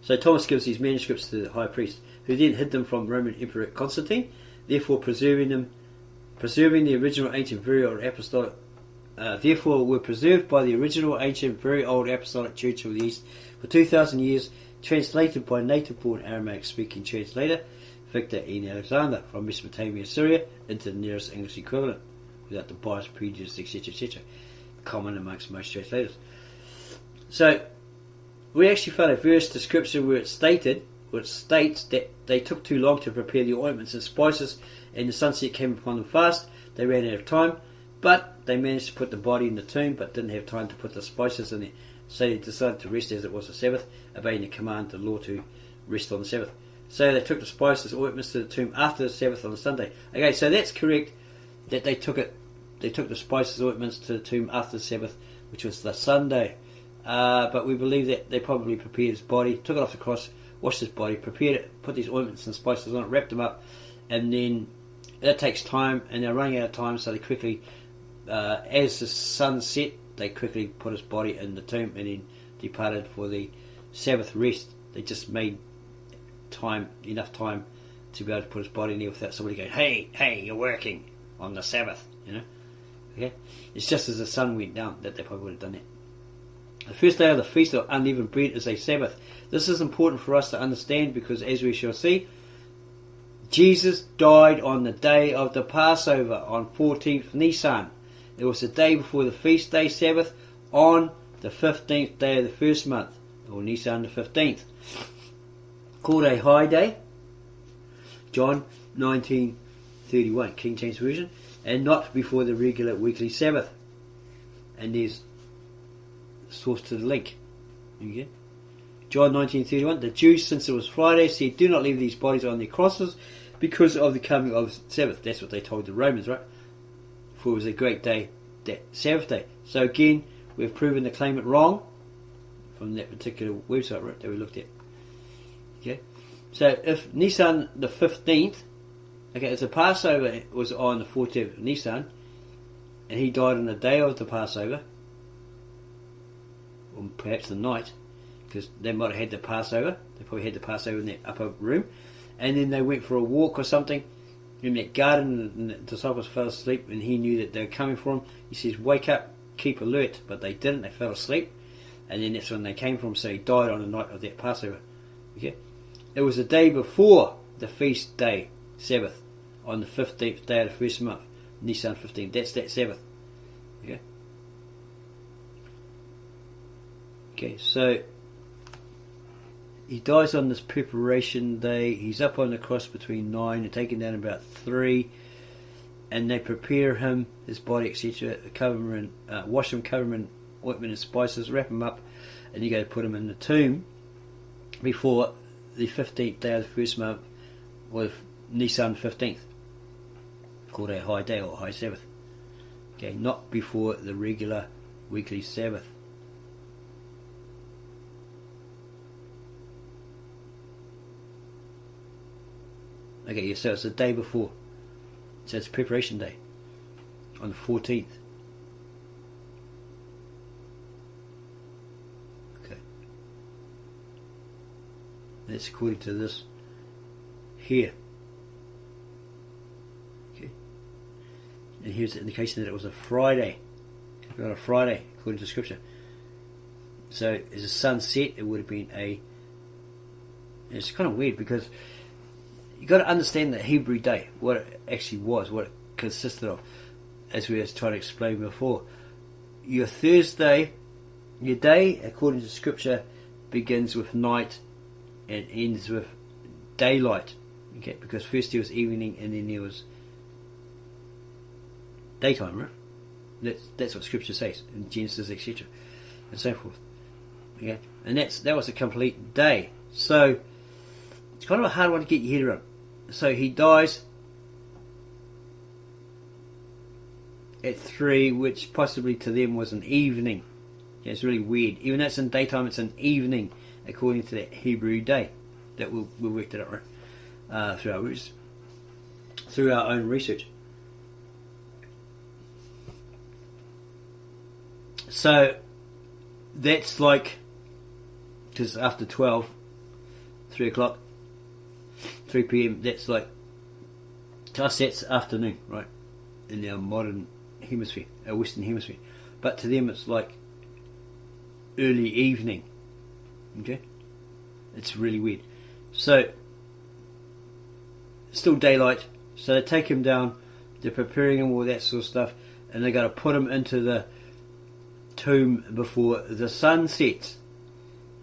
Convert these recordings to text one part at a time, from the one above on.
So Thomas gives these manuscripts to the high priest, who then hid them from Roman Emperor Constantine, therefore preserving the original ancient very old apostolic. Therefore were preserved by the original ancient very old apostolic church of the East for 2,000 years, translated by native-born Aramaic-speaking translator Victor N. Alexander from Mesopotamia, Syria, into the nearest English equivalent, without the bias, prejudice, etc., etc., common amongst most translators. So, we actually found a verse to scripture where it states that they took too long to prepare the ointments and spices, and the sunset came upon them fast. They ran out of time, but they managed to put the body in the tomb, but didn't have time to put the spices in there. So they decided to rest as it was a Sabbath, obeying the command of the law to rest on the Sabbath. So they took the spices, ointments to the tomb after the Sabbath on the Sunday. Okay, so that's correct, that they took the spices, ointments to the tomb after the Sabbath, which was the Sunday. But we believe that they probably prepared his body, took it off the cross, washed his body, prepared it, put these ointments and spices on it, wrapped them up, and then that takes time, and they're running out of time, so they quickly, as the sun set, they quickly put his body in the tomb and then departed for the Sabbath rest. They just made enough time to be able to put his body in there without somebody going, hey, you're working on the Sabbath, Okay? It's just as the sun went down that they probably would have done that. The first day of the Feast of Unleavened Bread is a Sabbath. This is important for us to understand because, as we shall see, Jesus died on the day of the Passover on 14th Nisan. It was the day before the feast day Sabbath on the 15th day of the first month, or Nisan the 15th. Called a high day, John 19:31, King James Version, and not before the regular weekly Sabbath. And there's source to the link. Okay. John 19:31, the Jews, since it was Friday, said, do not leave these bodies on their crosses because of the coming of the Sabbath. That's what they told the Romans, right? For it was a great day, that Sabbath day. So again, we've proven the claimant wrong from that particular website, right, that we looked at. Okay. So if Nisan the 15th, okay, if the Passover was on the 14th of Nisan, and he died on the day of the Passover, or perhaps the night, because they might have had the Passover. They probably had the Passover in that upper room, and then they went for a walk or something in that garden, and the disciples fell asleep, and he knew that they were coming for him. He says, wake up, keep alert, but they didn't. They fell asleep, and then that's when they came for him. So he died on the night of that Passover. Okay, it was the day before the feast day Sabbath, on the 15th day of the first month, Nisan 15. That's that Sabbath. Okay. Okay, so he dies on this preparation day. He's up on the cross between 9 and taken down about 3, and they prepare him, his body, etc. Cover him in, wash him, cover him in ointment and spices, wrap him up, and you go to put him in the tomb before the 15th day of the first month, or Nisan 15th, called a high day or high Sabbath. Okay, not before the regular weekly Sabbath. Okay, so it's the day before. So it's preparation day on the 14th. Okay. That's according to this here. Okay. And here's the indication that it was a Friday. Not a Friday, according to Scripture. So as the sun set, it would have been a... It's kind of weird because you've got to understand the Hebrew day, what it actually was, what it consisted of, as we were trying to explain before. Your Thursday, your day, according to Scripture, begins with night and ends with daylight. Okay, because first there was evening and then there was daytime, right? That's what Scripture says in Genesis, etc., and so forth. Okay, and that was a complete day. So it's kind of a hard one to get your head around. So he dies at 3, which possibly to them was an evening. Yeah, it's really weird. Even though it's in daytime, it's an evening according to that Hebrew day. That we worked it out, right? Through our own research. So that's like, because after 12, 3 o'clock, 3 p.m. That's like, to us that's afternoon, right? In our modern hemisphere, our Western hemisphere. But to them it's like early evening. Okay? It's really weird. So, still daylight. So they take him down, they're preparing him, all that sort of stuff, and they're going to put him into the tomb before the sun sets.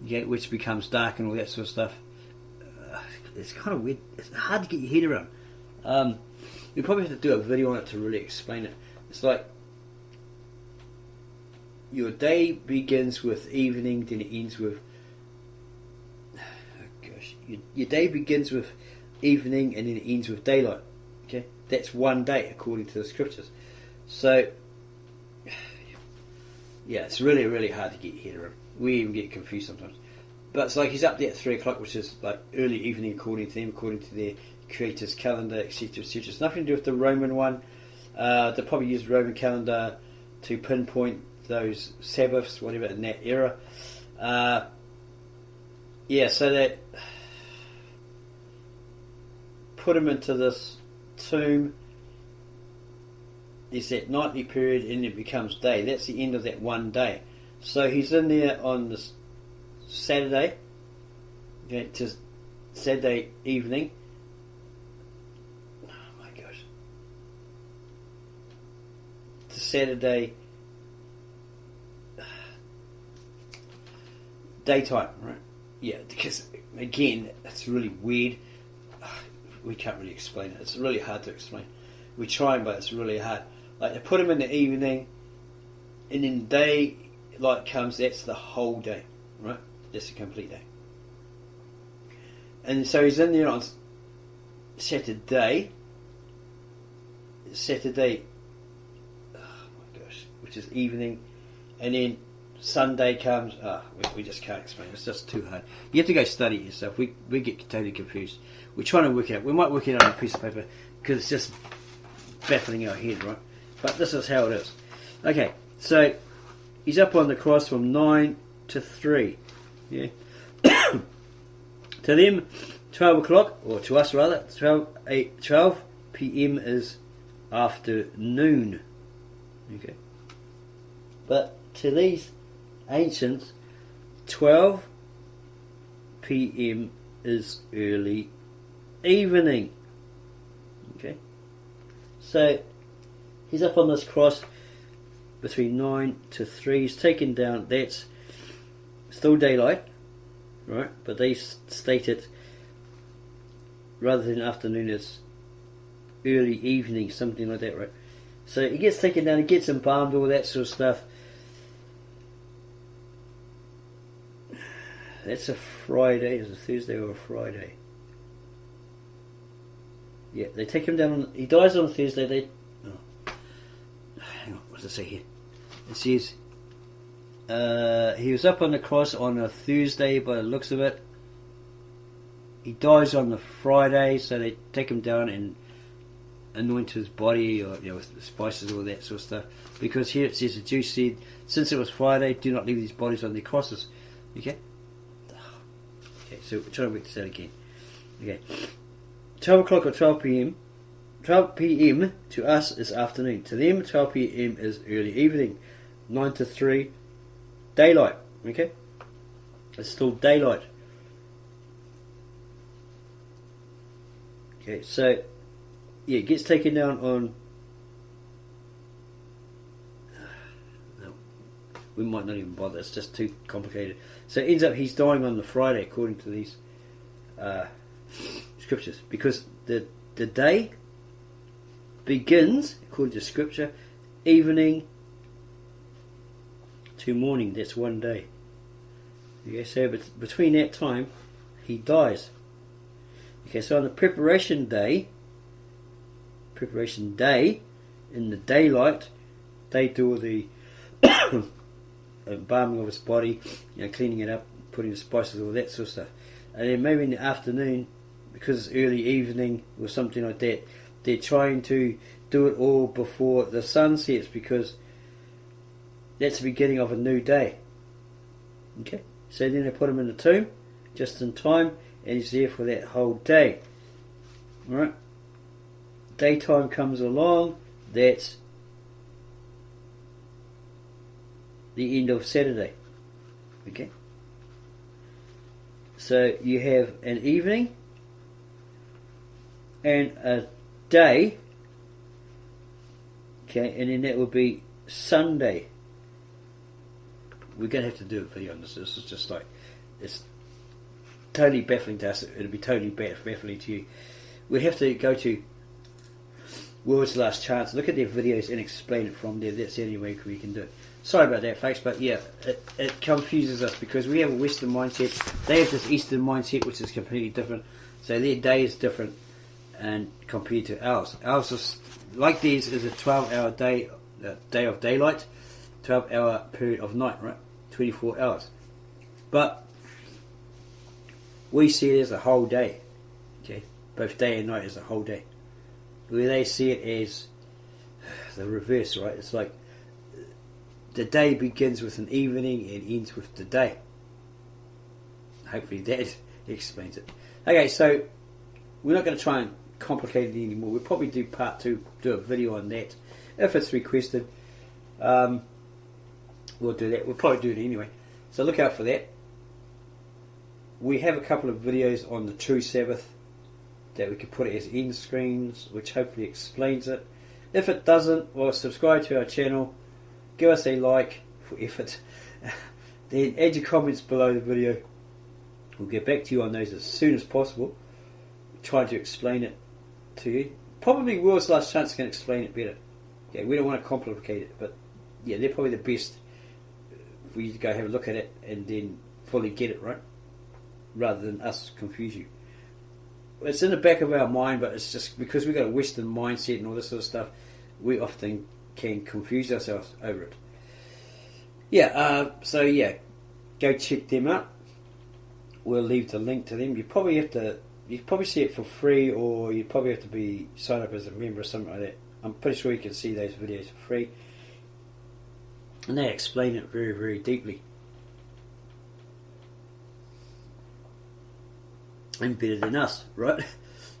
Okay, which becomes dark and all that sort of stuff. It's kind of weird. It's hard to get your head around. We probably have to do a video on it to really explain it. It's like your day begins with evening, then it ends with. Oh gosh, your day begins with evening and then it ends with daylight. Okay, that's one day according to the scriptures. So, yeah, it's really, really hard to get your head around. We even get confused sometimes. But it's like he's up there at 3 o'clock, which is like early evening according to them, according to their creator's calendar, etc., etc. It's nothing to do with the Roman one. They probably used the Roman calendar to pinpoint those Sabbaths, whatever, in that era. So they put him into this tomb. There's that nightly period and it becomes day. That's the end of that one day. So he's in there on this Saturday, okay, to Saturday evening. Oh my gosh. To Saturday daytime, right? Yeah, because again, it's really weird. We can't really explain it. It's really hard to explain. We try, but it's really hard. Like they put him in the evening, and then daylight comes. That's the whole day, right? That's a complete day. And so he's in there on Saturday. Oh my gosh, which is evening, and then Sunday comes. We just can't explain. It's just too hard. You have to go study it yourself. We get totally confused. We're trying to work it out. We might work it out on a piece of paper because it's just baffling our head, right? But this is how it is. Okay, so he's up on the cross from 9 to 3. Yeah. To them, 12 o'clock, or to us rather, 12 p.m. is afternoon. Okay. But to these ancients, 12 p.m. is early evening. Okay. So he's up on this cross between 9 to 3. He's taken down. That's still daylight, right? But they state it rather than afternoon as early evening, something like that, right? So he gets taken down, he gets embalmed, all that sort of stuff. That's a Friday. Is it a Thursday or a Friday? Yeah, they take him down. He dies on a Thursday. Hang on, what does it say here? It says he was up on the cross on a Thursday by the looks of it. He dies on the Friday, so they take him down and anoint his body, or with spices, all that sort of stuff. Because here it says the Jews said, since it was Friday, do not leave these bodies on their crosses. Okay. Okay, so we're trying to work this out again. Okay. 12 o'clock or 12 p.m. 12 p.m. to us is afternoon. To them, 12 p.m. is early evening. 9 to 3, daylight. Okay? It's still daylight. Okay, so, yeah, it gets taken down on... No, we might not even bother. It's just too complicated. So it ends up he's dying on the Friday, according to these scriptures. Because the day begins, according to scripture, evening to morning. That's one day. Okay, so between that time, he dies. Okay, so on the preparation day, in the daylight, they do the embalming of his body, cleaning it up, putting the spices, all that sort of stuff. And then maybe in the afternoon, because it's early evening or something like that, they're trying to do it all before the sun sets, because that's the beginning of a new day. Okay, so then they put him in the tomb just in time, and is there for that whole day. Alright? Daytime comes along, that's the end of Saturday. Okay? So you have an evening and a day, okay, and then that would be Sunday. We're going to have to do a video on this. This is just like, it's totally baffling to us. It'll be totally baffling to you. We'd have to go to World's Last Chance, look at their videos and explain it from there. That's the only way we can do it. Sorry about that, folks, but yeah, it confuses us because we have a Western mindset. They have this Eastern mindset, which is completely different. So their day is different, and compared to ours. Ours is, like theirs, is a 12-hour day, day of daylight, 12-hour period of night, right? 24 hours. But we see it as a whole day, okay? Both day and night is a whole day. Where they see it as the reverse, right? It's like the day begins with an evening and ends with the day. Hopefully that explains it. Okay, so we're not going to try and complicate it anymore. We'll probably do part 2, do a video on that if it's requested. We'll do that. We'll probably do it anyway. So look out for that. We have a couple of videos on the true Sabbath that we could put it as end screens, which hopefully explains it. If it doesn't, well, subscribe to our channel, give us a like for effort, then add your comments below the video. We'll get back to you on those as soon as possible, trying to explain it to you. Probably World's Last Chance can explain it better. Yeah, we don't want to complicate it, but yeah, they're probably the best for you to go have a look at it and then fully get it, right? Rather than us confuse you. It's in the back of our mind, but it's just because we've got a Western mindset and all this sort of stuff, we often can confuse ourselves over it. Yeah, so yeah, go check them out. We'll leave the link to them. You probably see it for free, or you probably have to be sign up as a member or something like that. I'm pretty sure you can see those videos for free, and they explain it very, very deeply. And better than us, right?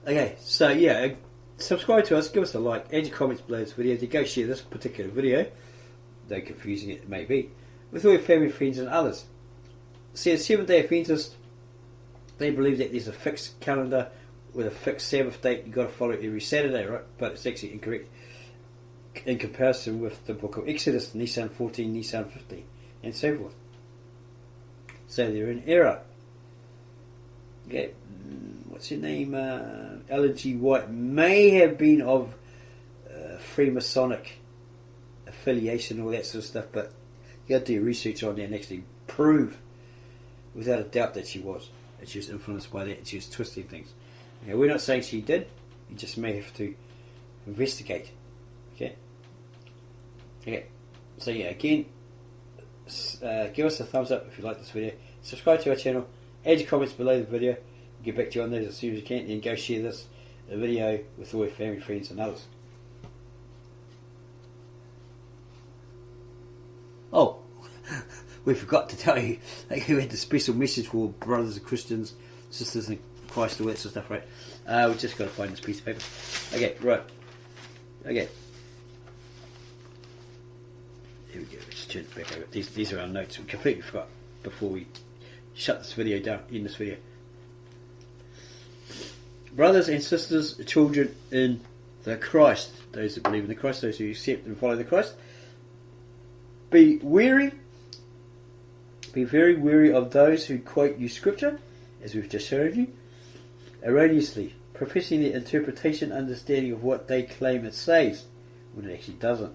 Okay, so yeah, subscribe to us, give us a like, add your comments below this video, to go share this particular video, though confusing it may be, with all your family, friends and others. See, a Seventh-day Adventist, they believe that there's a fixed calendar with a fixed Sabbath date you've got to follow every Saturday, right? But it's actually incorrect in comparison with the book of Exodus, Nisan 14, Nisan 15, and so forth. So they're in error. Okay, what's your name? Ellen G. White may have been of Freemasonic affiliation, all that sort of stuff, but you got to do research on that and actually prove without a doubt that she was. That she was influenced by that and she was twisting things. Okay, we're not saying she did, you just may have to investigate. Okay? Okay, so yeah, again, give us a thumbs up if you like this video, subscribe to our channel, add your comments below the video, get back to you on those as soon as you can, and go share this video with all your family, friends and others. Oh, we forgot to tell you, we had the special message for brothers and Christians, sisters in Christ, all that sort of stuff, right? We've just got to find this piece of paper. Okay, right. Okay. Here we go, let's turn it back over. These are our notes. We completely forgot before we shut this video down, end this video. Brothers and sisters, children in the Christ, those that believe in the Christ, those who accept and follow the Christ, be very wary of those who quote you scripture, as we've just showed you, erroneously, professing the interpretation, understanding of what they claim it says, when it actually doesn't.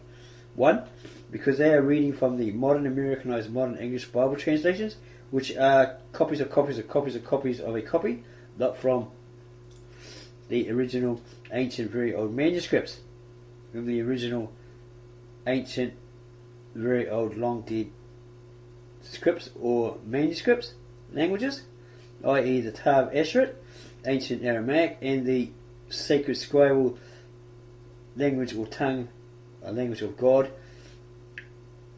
1. Because they are reading from the modern Americanized modern English Bible translations, which are copies of copies of copies of copies of a copy, not from the original ancient very old manuscripts, from the original ancient very old long dead scripts or manuscripts, languages, i.e. the Tav Asheret, ancient Aramaic, and the sacred scribal language or tongue, a language of God,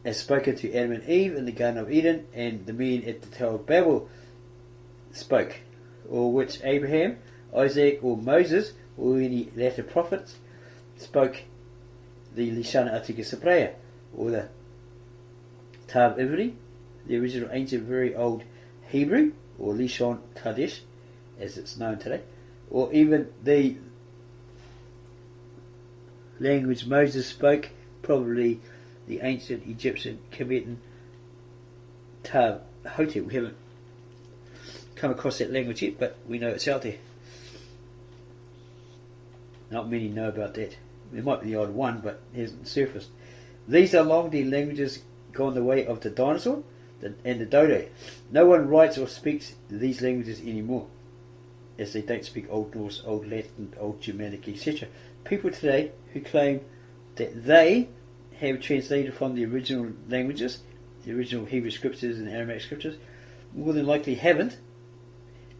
as spoken to Adam and Eve in the Garden of Eden, and the men at the Tower of Babel spoke. or which Abraham, Isaac, or Moses, or any later prophets spoke the Lishana Atika Sabrea, or the Tav Ivri, the original ancient very old Hebrew, or Lishon Kadesh, as it's known today, or even the language Moses spoke, probably the ancient Egyptian Kemetan Tav Hotep. We haven't come across that language yet, but we know it's out there. Not many know about that. There might be the odd one, but it hasn't surfaced. These are long dead languages gone the way of the dinosaur and the dodo. No one writes or speaks these languages anymore, as they don't speak Old Norse, Old Latin, Old Germanic, etc. People today who claim that they have translated from the original languages, the original Hebrew scriptures and Aramaic scriptures, more than likely haven't.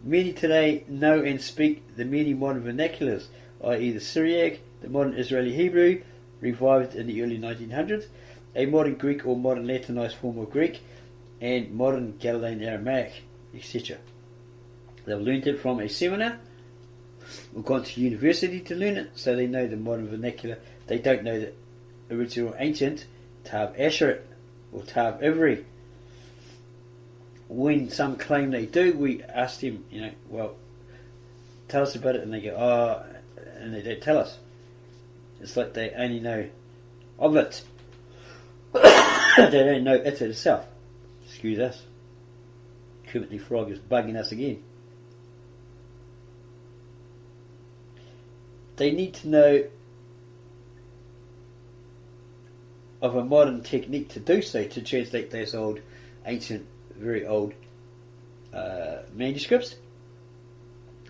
Many today know and speak the many modern vernaculars, i.e. the Syriac, the modern Israeli Hebrew, revived in the early 1900s, a modern Greek or modern Latinized form of Greek, and modern Galilean-Aramaic, etc. They've learned it from a seminar, or gone to university to learn it, so they know the modern vernacular. They don't know the original ancient Tav Asherit or Tav Ivri. When some claim they do, we ask them, well, tell us about it, and they go, oh, and they don't tell us. It's like they only know of it. They don't know it itself. Excuse us. Kermit the Frog is bugging us again. They need to know of a modern technique to do so, to translate those old, ancient, very old manuscripts.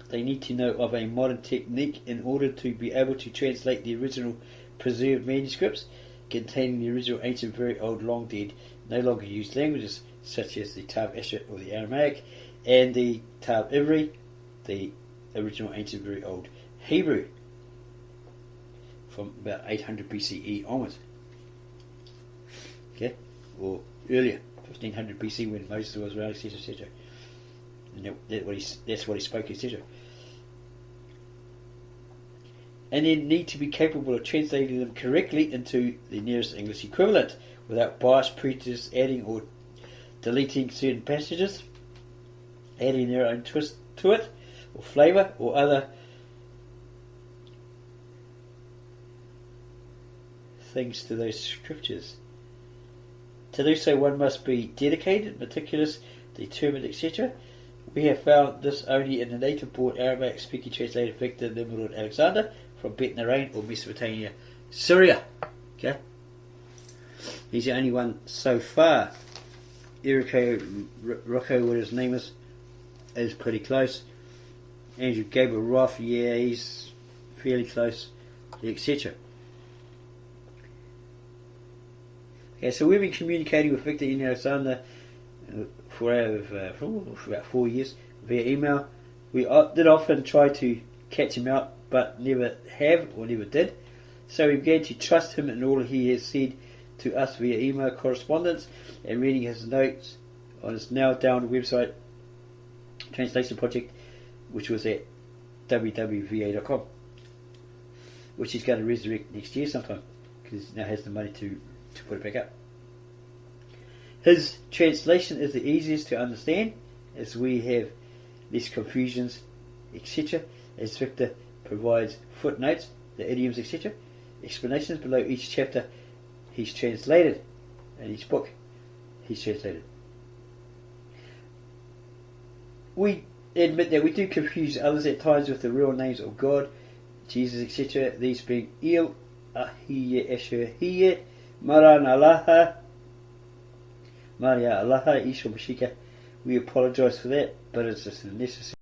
They need to know of a modern technique in order to be able to translate the original preserved manuscripts containing the original ancient, very old, long dead, no longer used languages, such as the Tav Asher or the Aramaic, and the Tav Ivri, the original ancient, very old Hebrew, from about 800 BCE onwards. Okay, or earlier, 1500 BC, when Moses was around, etc., etc. And that's what he spoke, etc. And then need to be capable of translating them correctly into the nearest English equivalent, without bias, prejudice, adding or deleting certain passages, adding their own twist to it, or flavour, or other things to those scriptures. To do so, one must be dedicated, meticulous, determined, etc. We have found this only in the native-born Aramaic-speaking translator Victor Nimrod Alexander from Bet Narain or Mesopotamia, Syria. Okay, he's the only one so far. Eriko Rocco, what his name is pretty close. Andrew Gabriel Roth, yeah, he's fairly close, etc. Okay, so we've been communicating with Victor Alexander for about 4 years via email. We did often try to catch him out, but never have or never did. So we began to trust him in all he has said to us via email correspondence and reading his notes on his now down website translation project, which was at www.va.com, which he's going to resurrect next year sometime because he now has the money to put it back up. His translation is the easiest to understand, as we have less confusions, etc., as Victor provides footnotes, the idioms, etc., explanations below each chapter he's translated, and each book he's translated. We admit that we do confuse others at times with the real names of God, Jesus, etc., these being Il, Ahiye, Esher, Hiye, Maran Allah, Maria Allah, Isha Mashika. We apologise for that, but it's just necessary.